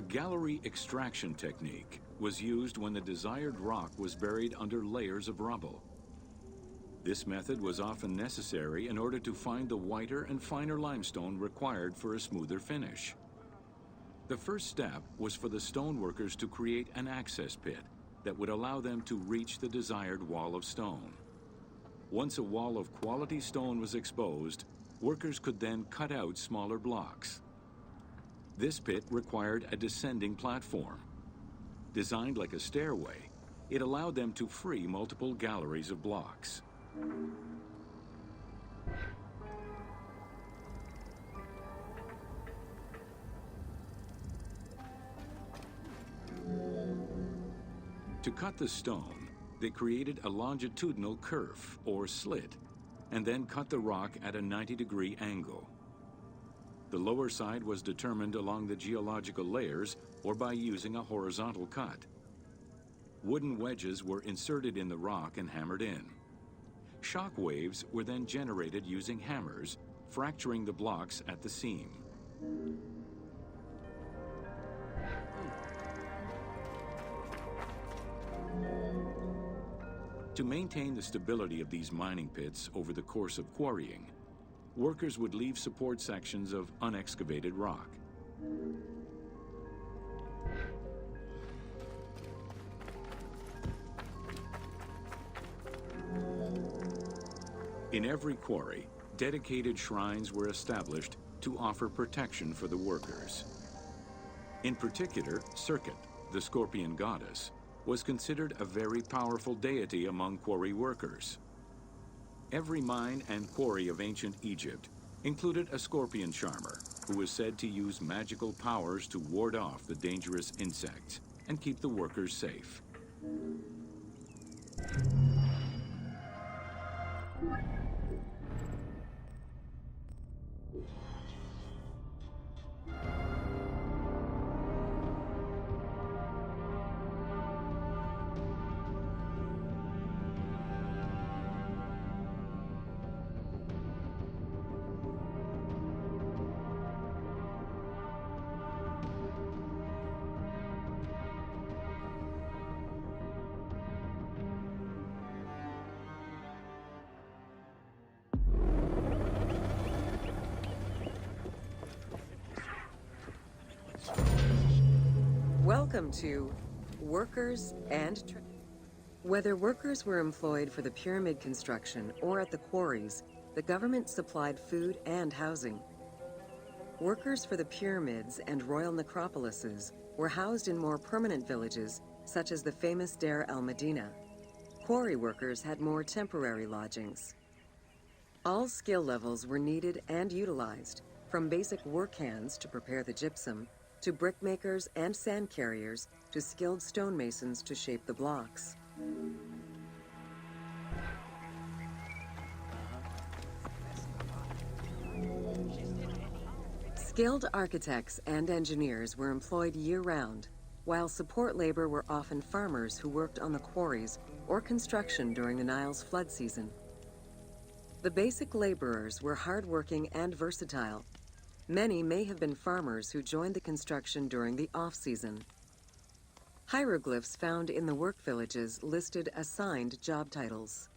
gallery extraction technique was used when the desired rock was buried under layers of rubble. This method was often necessary in order to find the whiter and finer limestone required for a smoother finish. The first step was for the stoneworkers to create an access pit that would allow them to reach the desired wall of stone. Once a wall of quality stone was exposed, workers could then cut out smaller blocks. This pit required a descending platform. Designed like a stairway, it allowed them to free multiple galleries of blocks. To cut the stone, they created a longitudinal kerf, or slit, and then cut the rock at a 90-degree angle. The lower side was determined along the geological layers or by using a horizontal cut. Wooden wedges were inserted in the rock and hammered in. Shock waves were then generated using hammers, fracturing the blocks at the seam. To maintain the stability of these mining pits over the course of quarrying, workers would leave support sections of unexcavated rock. In every quarry, dedicated shrines were established to offer protection for the workers. In particular, Serket, the scorpion goddess, was considered a very powerful deity among quarry workers. Every mine and quarry of ancient Egypt included a scorpion charmer who was said to use magical powers to ward off the dangerous insects and keep the workers safe. Welcome to Workers and Whether workers were employed for the pyramid construction or at the quarries, the government supplied food and housing. Workers for the pyramids and royal necropolises were housed in more permanent villages, such as the famous Deir el-Medina. Quarry workers had more temporary lodgings. All skill levels were needed and utilized, from basic work hands to prepare the gypsum, to brickmakers and sand carriers, to skilled stonemasons to shape the blocks. Skilled architects and engineers were employed year-round, while support labor were often farmers who worked on the quarries or construction during the Nile's flood season. The basic laborers were hardworking and versatile. Many may have been farmers who joined the construction during the off-season. Hieroglyphs found in the work villages listed assigned job titles.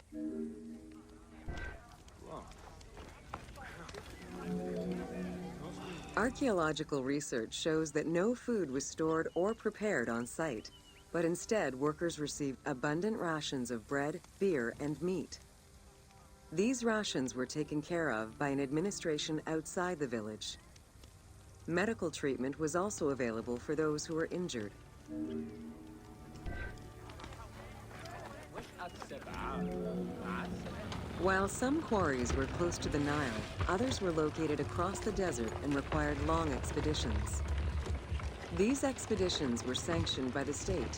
Archaeological research shows that no food was stored or prepared on site, but instead workers received abundant rations of bread, beer, and meat. These rations were taken care of by an administration outside the village. Medical treatment was also available for those who were injured. While some quarries were close to the Nile, others were located across the desert and required long expeditions. These expeditions were sanctioned by the state.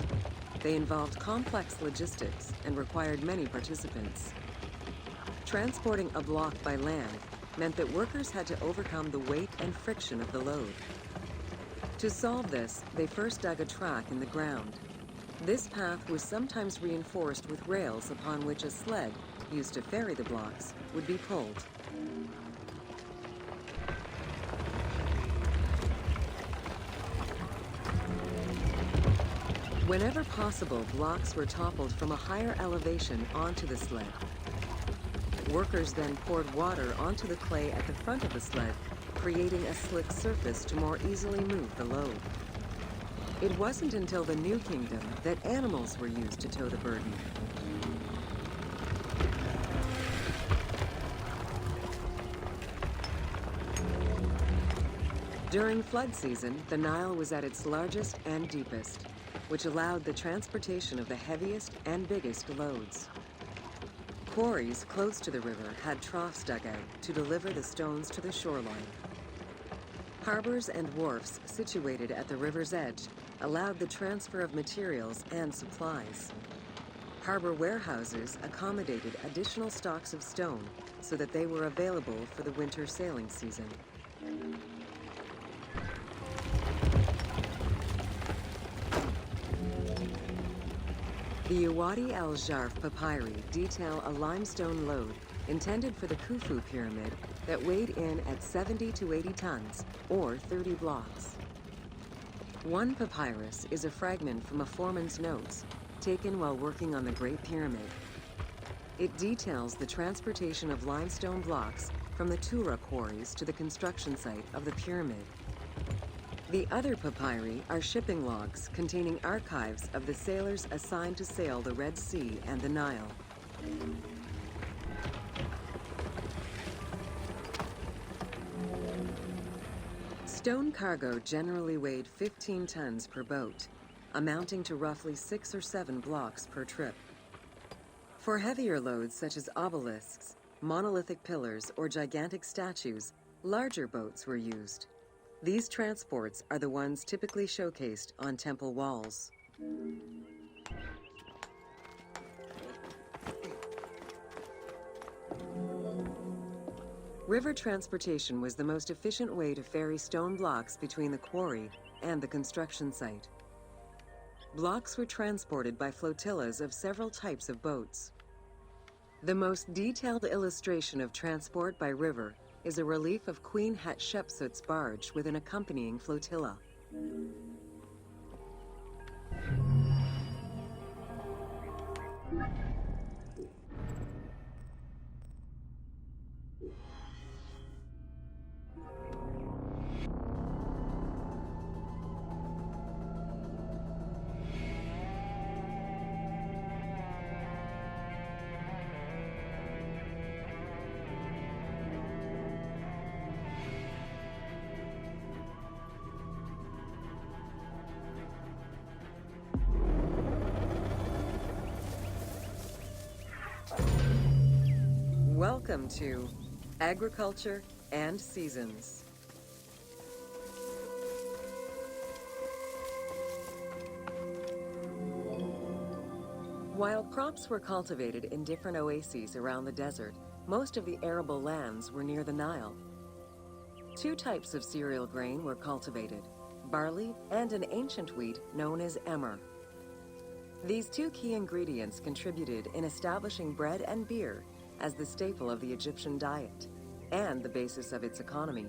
They involved complex logistics and required many participants. Transporting a block by land meant that workers had to overcome the weight and friction of the load. To solve this, they first dug a track in the ground. This path was sometimes reinforced with rails upon which a sled, used to ferry the blocks, would be pulled. Whenever possible, blocks were toppled from a higher elevation onto the sled. Workers then poured water onto the clay at the front of the sled, creating a slick surface to more easily move the load. It wasn't until the New Kingdom that animals were used to tow the burden. During flood season, the Nile was at its largest and deepest, which allowed the transportation of the heaviest and biggest loads. Quarries close to the river had troughs dug out to deliver the stones to the shoreline. Harbors and wharfs situated at the river's edge allowed the transfer of materials and supplies. Harbor warehouses accommodated additional stocks of stone so that they were available for the winter sailing season. The Wadi el-Jarf papyri detail a limestone load intended for the Khufu pyramid that weighed in at 70 to 80 tons, or 30 blocks. One papyrus is a fragment from a foreman's notes taken while working on the Great Pyramid. It details the transportation of limestone blocks from the Tura quarries to the construction site of the pyramid. The other papyri are shipping logs containing archives of the sailors assigned to sail the Red Sea and the Nile. Stone cargo generally weighed 15 tons per boat, amounting to roughly 6 or 7 blocks per trip. For heavier loads such as obelisks, monolithic pillars, or gigantic statues, larger boats were used. These transports are the ones typically showcased on temple walls. River transportation was the most efficient way to ferry stone blocks between the quarry and the construction site. Blocks were transported by flotillas of several types of boats. The most detailed illustration of transport by river is a relief of Queen Hatshepsut's barge with an accompanying flotilla. Welcome to Agriculture and Seasons. While crops were cultivated in different oases around the desert, most of the arable lands were near the Nile. Two types of cereal grain were cultivated, barley and an ancient wheat known as emmer. These two key ingredients contributed in establishing bread and beer as the staple of the Egyptian diet and the basis of its economy.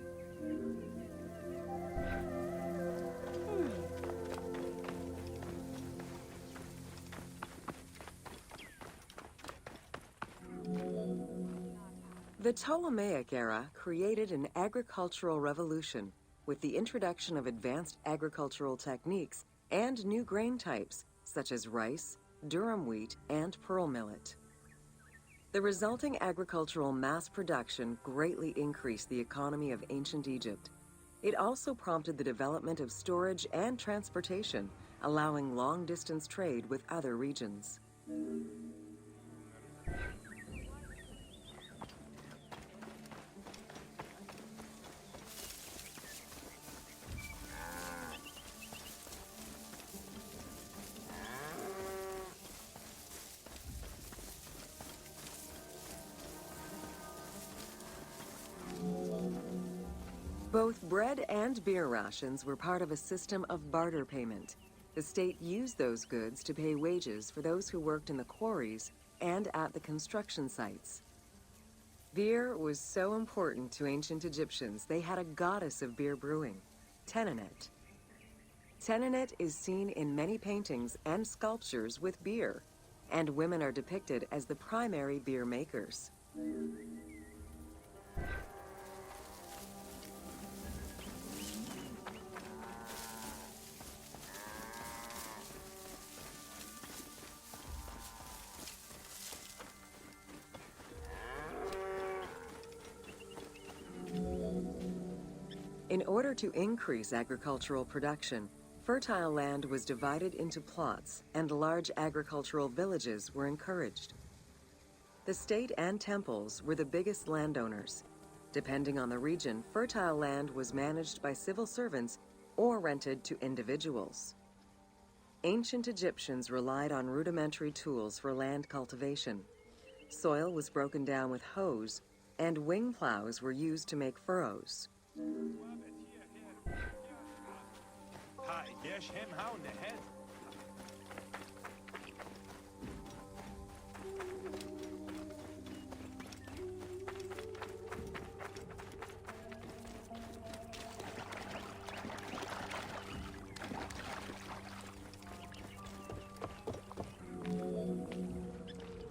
The Ptolemaic era created an agricultural revolution with the introduction of advanced agricultural techniques and new grain types such as rice, durum wheat, and pearl millet. The resulting agricultural mass production greatly increased the economy of ancient Egypt. It also prompted the development of storage and transportation, allowing long-distance trade with other regions. Both bread and beer rations were part of a system of barter payment. The state used those goods to pay wages for those who worked in the quarries and at the construction sites. Beer was so important to ancient Egyptians, they had a goddess of beer brewing, Tenenet. Tenenet is seen in many paintings and sculptures with beer, and women are depicted as the primary beer makers. In order to increase agricultural production, fertile land was divided into plots and large agricultural villages were encouraged. The state and temples were the biggest landowners. Depending on the region, fertile land was managed by civil servants or rented to individuals. Ancient Egyptians relied on rudimentary tools for land cultivation. Soil was broken down with hoes, and wing plows were used to make furrows.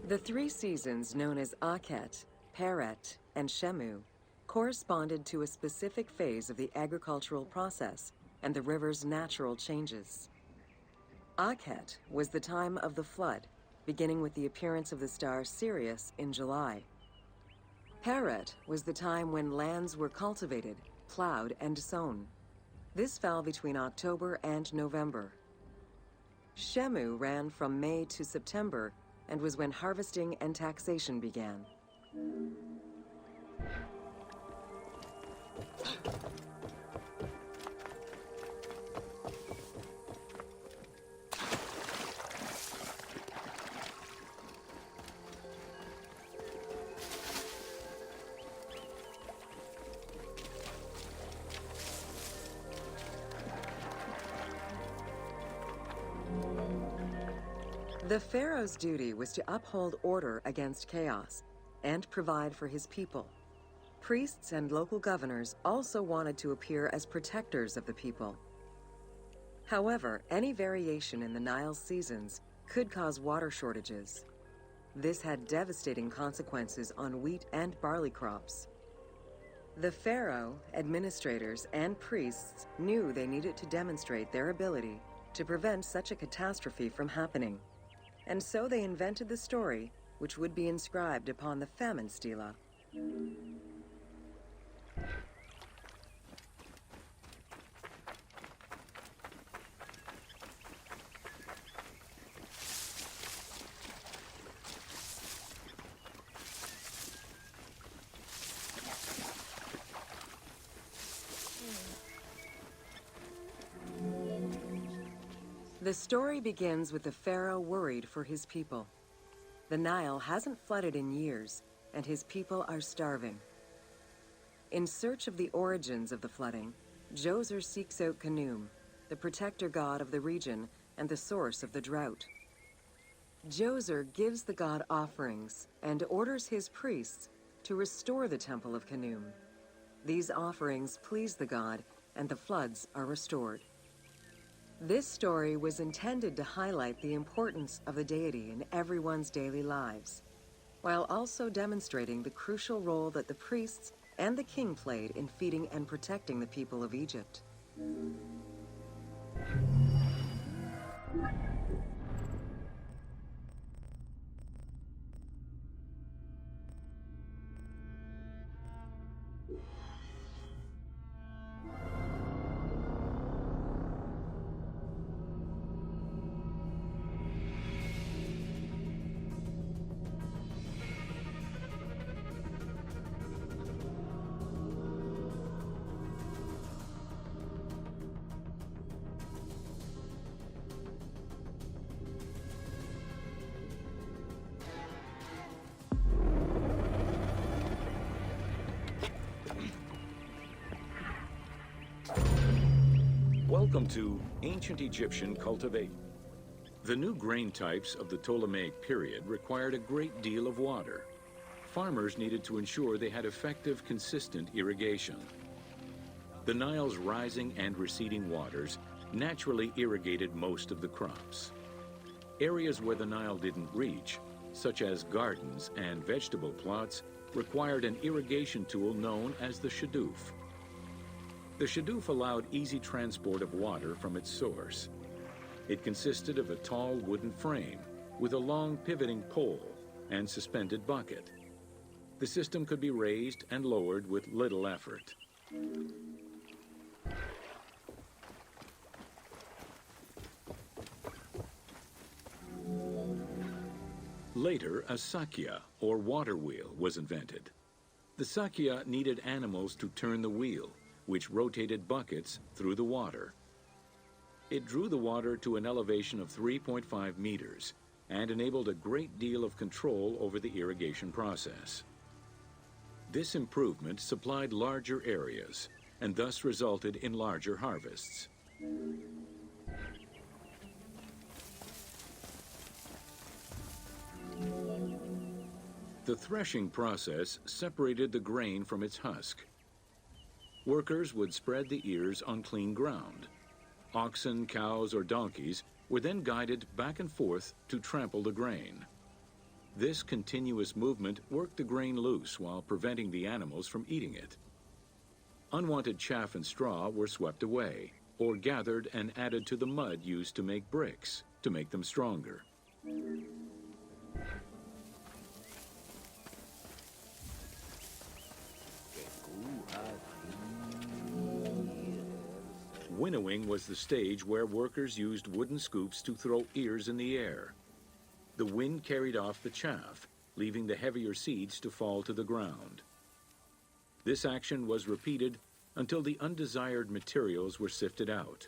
The three seasons known as Akhet, Peret, and Shemu corresponded to a specific phase of the agricultural process and the river's natural changes. Akhet was the time of the flood, beginning with the appearance of the star Sirius in July. Peret was the time when lands were cultivated, plowed, and sown. This fell between October and November. Shemu ran from May to September and was when harvesting and taxation began. The pharaoh's duty was to uphold order against chaos and provide for his people. Priests and local governors also wanted to appear as protectors of the people. However, any variation in the Nile's seasons could cause water shortages. This had devastating consequences on wheat and barley crops. The pharaoh, administrators, and priests knew they needed to demonstrate their ability to prevent such a catastrophe from happening. And so they invented the story, which would be inscribed upon the famine stela. The story begins with the pharaoh worried for his people. The Nile hasn't flooded in years, and his people are starving. In search of the origins of the flooding, Djoser seeks out Khnum, the protector god of the region and the source of the drought. Djoser gives the god offerings and orders his priests to restore the temple of Khnum. These offerings please the god, and the floods are restored. This story was intended to highlight the importance of the deity in everyone's daily lives, while also demonstrating the crucial role that the priests and the king played in feeding and protecting the people of Egypt. Welcome to Ancient Egyptian Cultivation. The new grain types of the Ptolemaic period required a great deal of water. Farmers needed to ensure they had effective, consistent irrigation. The Nile's rising and receding waters naturally irrigated most of the crops. Areas where the Nile didn't reach, such as gardens and vegetable plots, required an irrigation tool known as the shadoof. The shadoof allowed easy transport of water from its source. It consisted of a tall wooden frame with a long pivoting pole and suspended bucket. The system could be raised and lowered with little effort. Later, a sakya, or water wheel, was invented. The sakya needed animals to turn the wheel, which rotated buckets through the water. It drew the water to an elevation of 3.5 meters and enabled a great deal of control over the irrigation process. This improvement supplied larger areas and thus resulted in larger harvests. The threshing process separated the grain from its husk. Workers would spread the ears on clean ground. Oxen, cows, or donkeys were then guided back and forth to trample the grain. This continuous movement worked the grain loose while preventing the animals from eating it. Unwanted chaff and straw were swept away, or gathered and added to the mud used to make bricks, to make them stronger. Winnowing was the stage where workers used wooden scoops to throw ears in the air. The wind carried off the chaff, leaving the heavier seeds to fall to the ground. This action was repeated until the undesired materials were sifted out.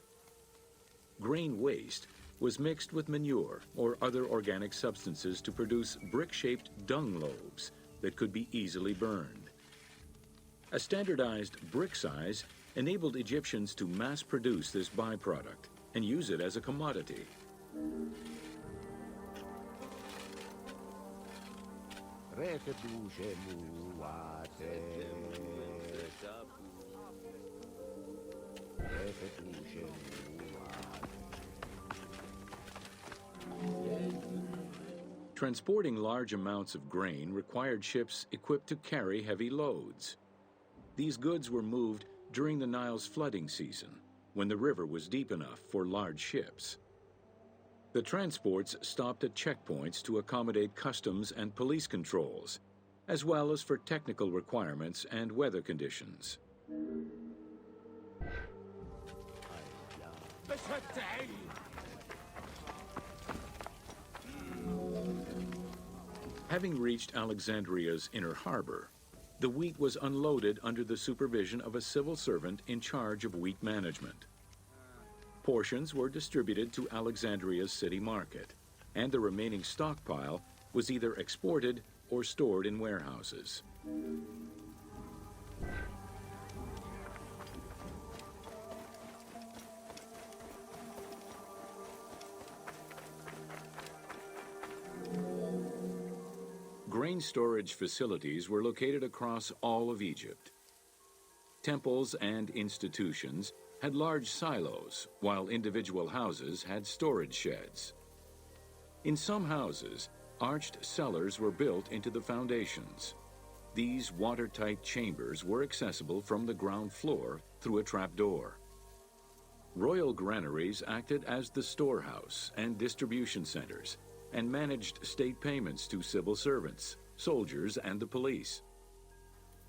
Grain waste was mixed with manure or other organic substances to produce brick-shaped dung lobes that could be easily burned. A standardized brick size enabled Egyptians to mass produce this byproduct and use it as a commodity. Transporting large amounts of grain required ships equipped to carry heavy loads. These goods were moved during the Nile's flooding season, when the river was deep enough for large ships. The transports stopped at checkpoints to accommodate customs and police controls, as well as for technical requirements and weather conditions. Having reached Alexandria's inner harbor, the wheat was unloaded under the supervision of a civil servant in charge of wheat management. Portions were distributed to Alexandria's city market, and the remaining stockpile was either exported or stored in warehouses. Grain storage facilities were located across all of Egypt. Temples and institutions had large silos, while individual houses had storage sheds. In some houses, arched cellars were built into the foundations. These watertight chambers were accessible from the ground floor through a trapdoor. Royal granaries acted as the storehouse and distribution centers, and managed state payments to civil servants, soldiers, and the police.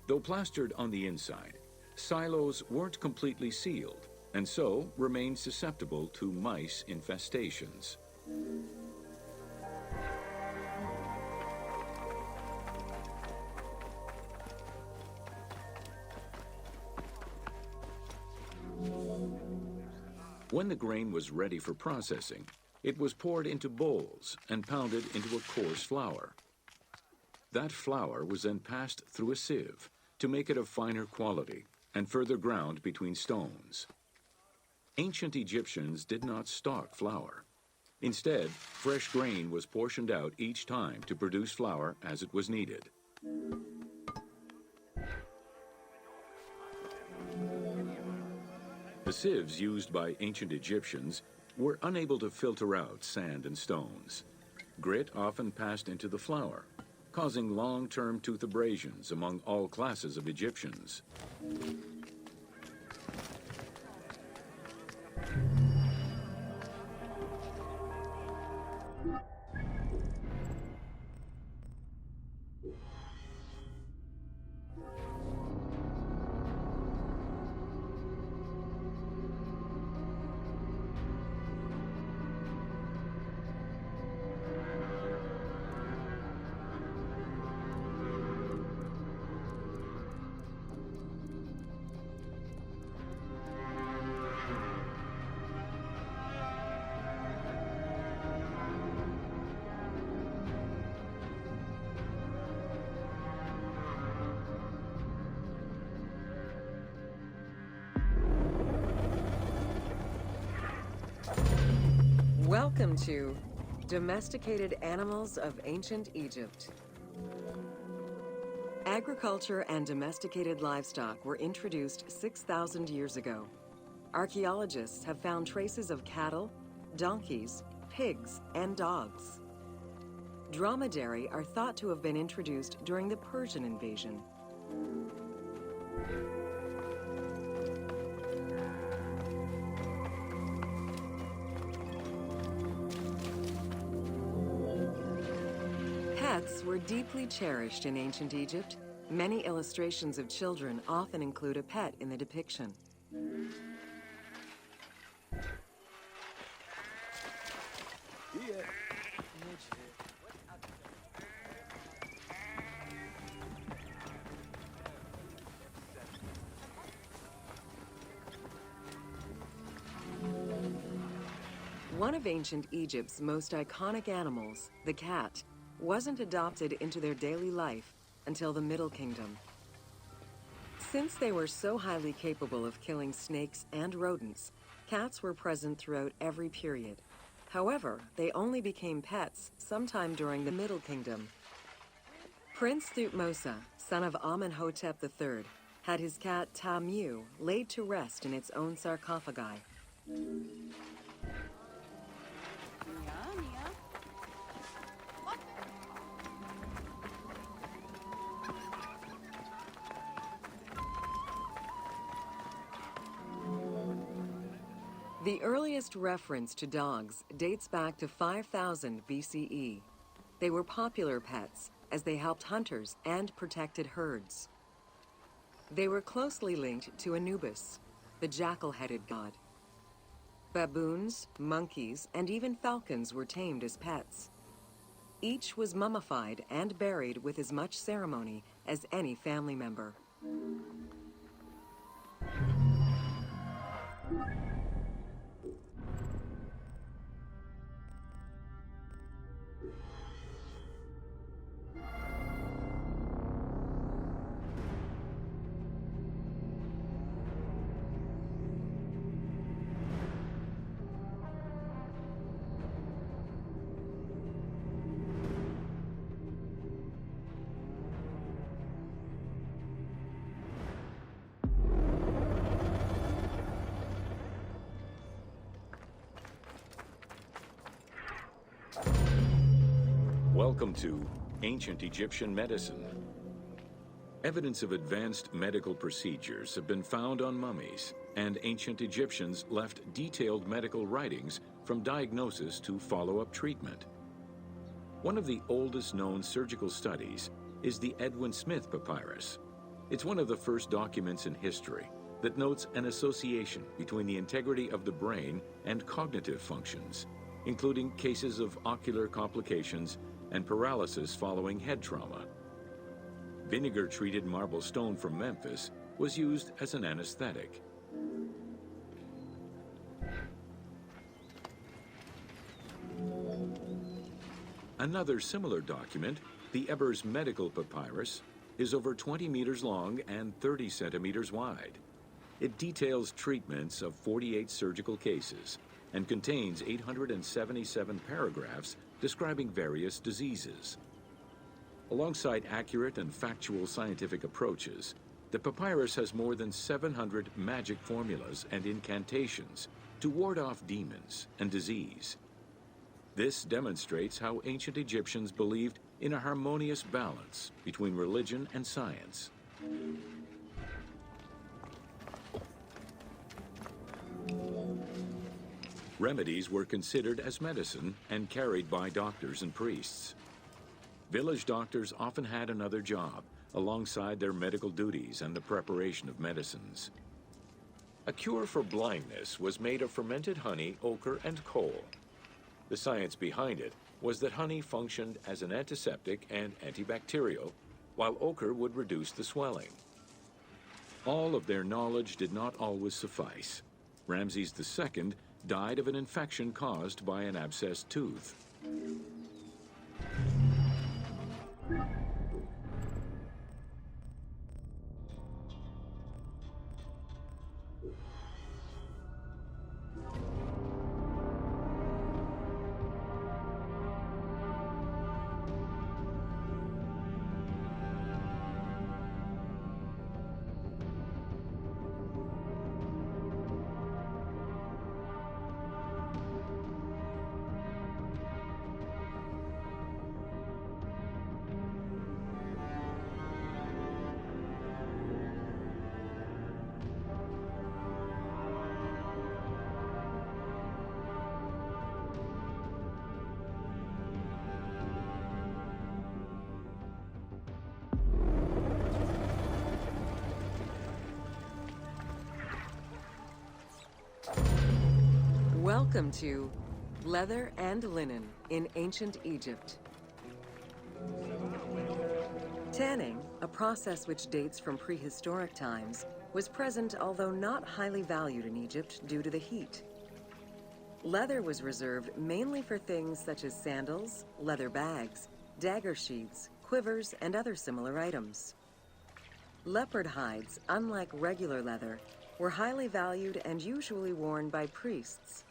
Though plastered on the inside, silos weren't completely sealed, and so remained susceptible to mice infestations. When the grain was ready for processing, it was poured into bowls and pounded into a coarse flour. That flour was then passed through a sieve to make it of finer quality and further ground between stones. Ancient Egyptians did not stock flour. Instead, fresh grain was portioned out each time to produce flour as it was needed. The sieves used by ancient Egyptians were unable to filter out sand and stones. Grit often passed into the flour, causing long-term tooth abrasions among all classes of Egyptians. Welcome to Domesticated Animals of Ancient Egypt. Agriculture and domesticated livestock were introduced 6,000 years ago. Archaeologists have found traces of cattle, donkeys, pigs, and dogs. Dromedary are thought to have been introduced during the Persian invasion. Pets were deeply cherished in ancient Egypt. Many illustrations of children often include a pet in the depiction. One of ancient Egypt's most iconic animals, the cat, wasn't adopted into their daily life until the Middle Kingdom. Since they were so highly capable of killing snakes and rodents, cats were present throughout every period. However, they only became pets sometime during the Middle Kingdom. Prince Thutmose, son of Amenhotep III, had his cat Tamu laid to rest in its own sarcophagi. The earliest reference to dogs dates back to 5000 BCE. They were popular pets as they helped hunters and protected herds. They were closely linked to Anubis, the jackal-headed god. Baboons, monkeys, and even falcons were tamed as pets. Each was mummified and buried with as much ceremony as any family member. Welcome to Ancient Egyptian Medicine. Evidence of advanced medical procedures have been found on mummies, and ancient Egyptians left detailed medical writings from diagnosis to follow-up treatment. One of the oldest known surgical studies is the Edwin Smith Papyrus. It's one of the first documents in history that notes an association between the integrity of the brain and cognitive functions, including cases of ocular complications and paralysis following head trauma. Vinegar-treated marble stone from Memphis was used as an anesthetic. Another similar document, the Ebers Medical Papyrus, is over 20 meters long and 30 centimeters wide. It details treatments of 48 surgical cases and contains 877 paragraphs describing various diseases. Alongside accurate and factual scientific approaches, The papyrus has more than 700 magic formulas and incantations to ward off demons and disease. This demonstrates how ancient Egyptians believed in a harmonious balance between religion and science. Remedies were considered as medicine and carried by doctors and priests. Village doctors often had another job alongside their medical duties and the preparation of medicines. A cure for blindness was made of fermented honey, ochre, and coal. The science behind it was that honey functioned as an antiseptic and antibacterial, while ochre would reduce the swelling. All of their knowledge did not always suffice. Ramses II died of an infection caused by an abscessed tooth. Welcome to Leather and Linen in Ancient Egypt. Tanning, a process which dates from prehistoric times, was present although not highly valued in Egypt due to the heat. Leather was reserved mainly for things such as sandals, leather bags, dagger sheaths, quivers, and other similar items. Leopard hides, unlike regular leather, were highly valued and usually worn by priests.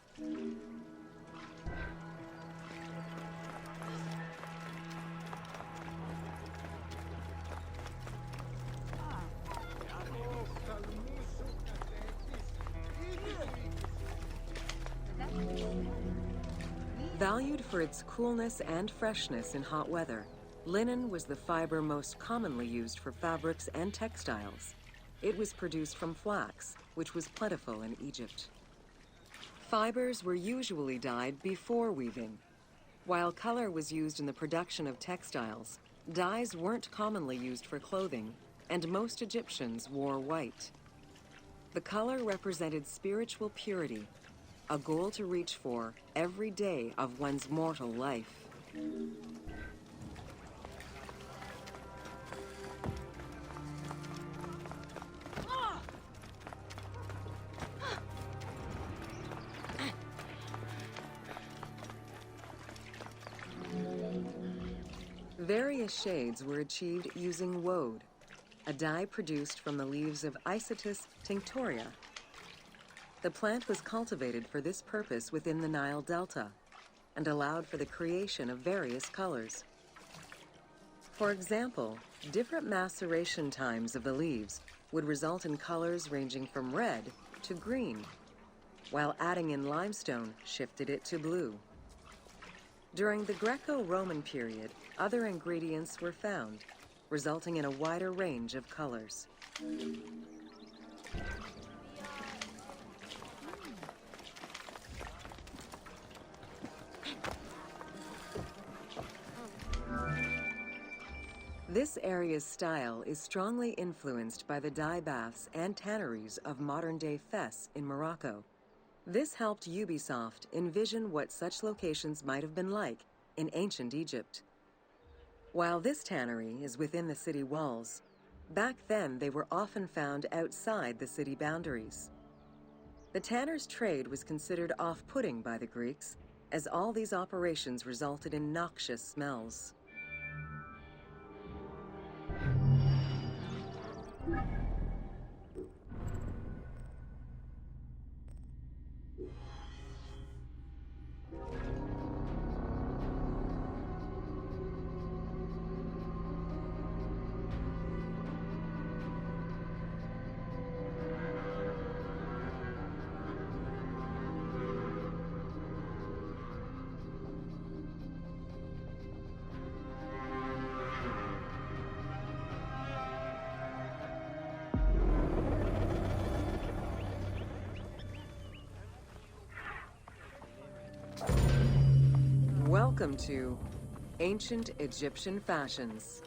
Valued for its coolness and freshness in hot weather, linen was the fiber most commonly used for fabrics and textiles. It was produced from flax, which was plentiful in Egypt. Fibers were usually dyed before weaving. While color was used in the production of textiles, dyes weren't commonly used for clothing, and most Egyptians wore white. The color represented spiritual purity, a goal to reach for every day of one's mortal life. Various shades were achieved using woad, a dye produced from the leaves of Isotis tinctoria. The plant was cultivated for this purpose within the Nile Delta and allowed for the creation of various colors. For example, different maceration times of the leaves would result in colors ranging from red to green, while adding in limestone shifted it to blue. During the Greco-Roman period, other ingredients were found, resulting in a wider range of colors. This area's style is strongly influenced by the dye baths and tanneries of modern-day Fes in Morocco. This helped Ubisoft envision what such locations might have been like in ancient Egypt. While this tannery is within the city walls, back then they were often found outside the city boundaries. The tanner's trade was considered off-putting by the Greeks, as all these operations resulted in noxious smells. Welcome to Ancient Egyptian Fashions.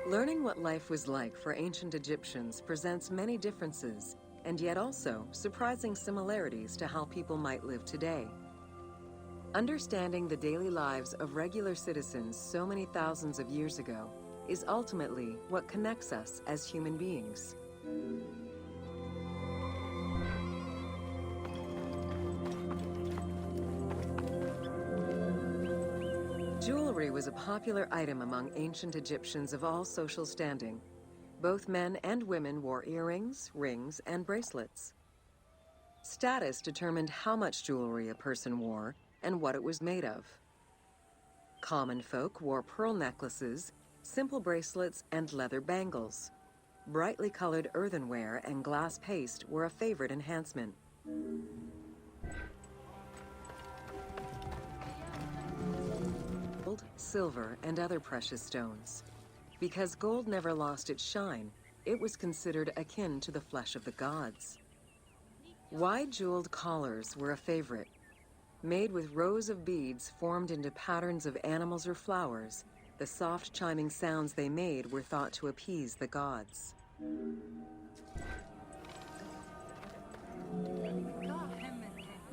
Learning what life was like for ancient Egyptians presents many differences, and yet also surprising similarities to how people might live today. Understanding the daily lives of regular citizens so many thousands of years ago is ultimately what connects us as human beings. Jewelry was a popular item among ancient Egyptians of all social standing. Both men and women wore earrings, rings, and bracelets. Status determined how much jewelry a person wore and what it was made of. Common folk wore pearl necklaces, simple bracelets, and leather bangles. Brightly colored earthenware and glass paste were a favorite enhancement. Gold, silver, and other precious stones. Because gold never lost its shine, it was considered akin to the flesh of the gods. Wide jeweled collars were a favorite. Made with rows of beads formed into patterns of animals or flowers, the soft chiming sounds they made were thought to appease the gods.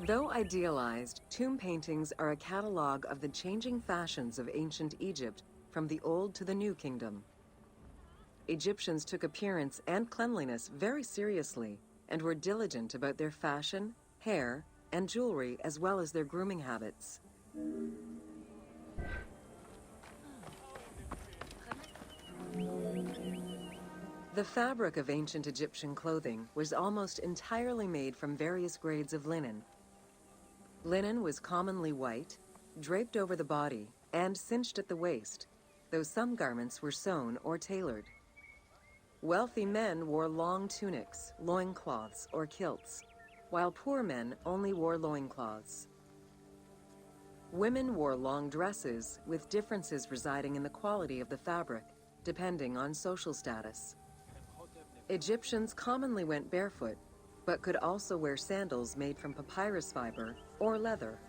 Though idealized, tomb paintings are a catalog of the changing fashions of ancient Egypt from the Old to the New Kingdom. Egyptians took appearance and cleanliness very seriously and were diligent about their fashion, hair, and jewelry, as well as their grooming habits. The fabric of ancient Egyptian clothing was almost entirely made from various grades of linen. Linen was commonly white, draped over the body, and cinched at the waist, though some garments were sewn or tailored. Wealthy men wore long tunics, loincloths, or kilts, while poor men only wore loincloths. Women wore long dresses, with differences residing in the quality of the fabric, depending on social status. Egyptians commonly went barefoot, but could also wear sandals made from papyrus fiber or leather.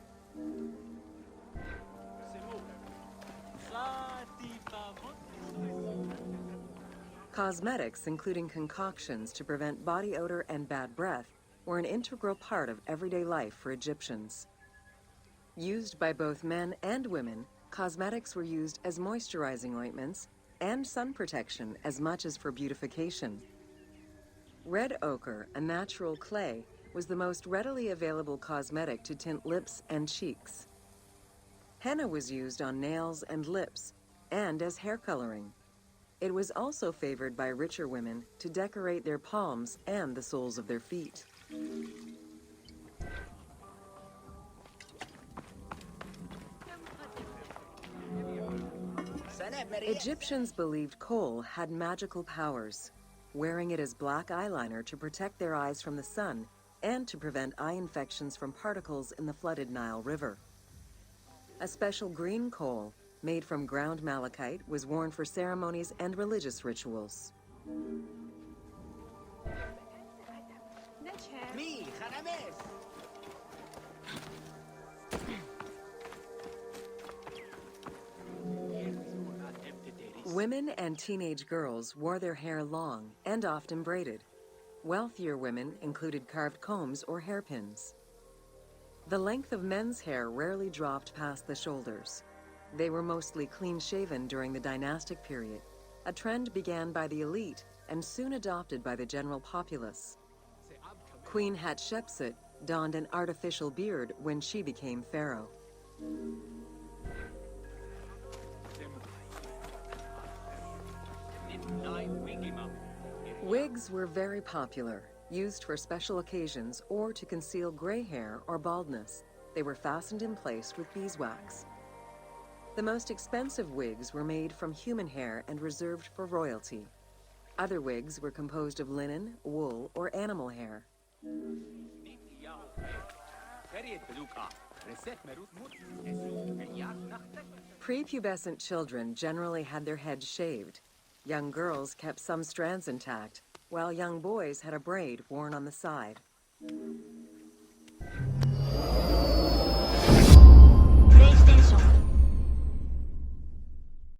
Cosmetics, including concoctions to prevent body odor and bad breath, were an integral part of everyday life for Egyptians. Used by both men and women, cosmetics were used as moisturizing ointments and sun protection as much as for beautification. Red ochre, a natural clay, was the most readily available cosmetic to tint lips and cheeks. Henna was used on nails and lips, and as hair coloring. It was also favored by richer women to decorate their palms and the soles of their feet. Egyptians believed kohl had magical powers, wearing it as black eyeliner to protect their eyes from the sun and to prevent eye infections from particles in the flooded Nile River. A special green kohl, made from ground malachite, was worn for ceremonies and religious rituals. Women and teenage girls wore their hair long and often braided. Wealthier women included carved combs or hairpins. The length of men's hair rarely dropped past the shoulders. They were mostly clean-shaven during the dynastic period, a trend began by the elite and soon adopted by the general populace. Queen Hatshepsut donned an artificial beard when she became pharaoh. Wigs were very popular, used for special occasions or to conceal gray hair or baldness. They were fastened in place with beeswax. The most expensive wigs were made from human hair and reserved for royalty. Other wigs were composed of linen, wool, or animal hair. Prepubescent children generally had their heads shaved. Young girls kept some strands intact, while young boys had a braid worn on the side.